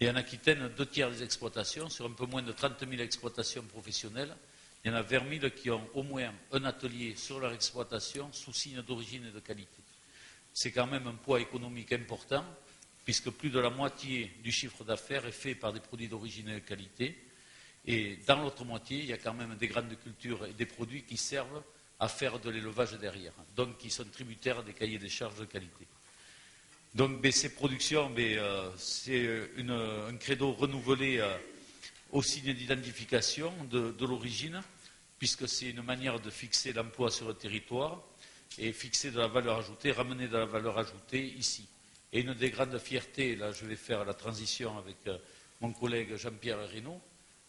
Et en Aquitaine, 2 tiers des exploitations, sur un peu moins de 30 000 exploitations professionnelles, il y en a 20 000 qui ont au moins un atelier sur leur exploitation sous signe d'origine et de qualité. C'est quand même un poids économique important, puisque plus de la moitié du chiffre d'affaires est fait par des produits d'origine et de qualité. Et dans l'autre moitié, il y a quand même des grandes cultures et des produits qui servent à faire de l'élevage derrière, donc qui sont tributaires des cahiers des charges de qualité. Donc ces productions, c'est un credo renouvelé au signe d'identification de l'origine, puisque c'est une manière de fixer l'emploi sur le territoire et fixer de la valeur ajoutée, ramener de la valeur ajoutée ici. Et une des grandes fiertés, là je vais faire la transition avec mon collègue Jean-Pierre Reynaud,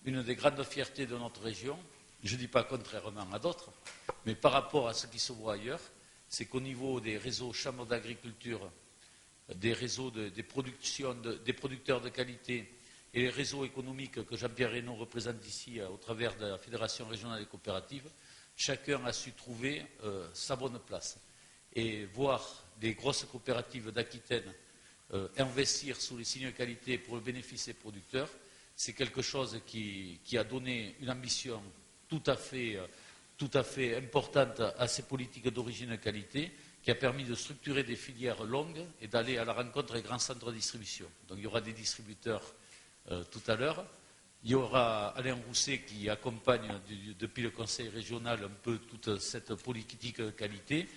une des grandes fiertés de notre région, je ne dis pas contrairement à d'autres, mais par rapport à ce qui se voit ailleurs, c'est qu'au niveau des réseaux chambres d'agriculture, des réseaux des producteurs de qualité et les réseaux économiques que Jean-Pierre Reynaud représente ici au travers de la Fédération régionale des coopératives, chacun a su trouver sa bonne place. Et voir des grosses coopératives d'Aquitaine investir sous les signes de qualité pour le bénéfice des producteurs, c'est quelque chose qui a donné une ambition tout à fait importante à ces politiques d'origine et de qualité, qui a permis de structurer des filières longues et d'aller à la rencontre des grands centres de distribution. Donc il y aura des distributeurs tout à l'heure. Il y aura Alain Rousset qui accompagne depuis le Conseil régional un peu toute cette politique de qualité.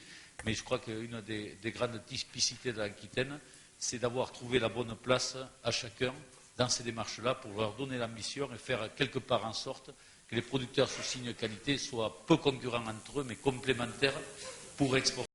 Mais je crois qu'une des grandes typicités de l'Aquitaine, c'est d'avoir trouvé la bonne place à chacun dans ces démarches-là pour leur donner l'ambition et faire quelque part en sorte que les producteurs sous signe de qualité soient peu concurrents entre eux, mais complémentaires pour exporter.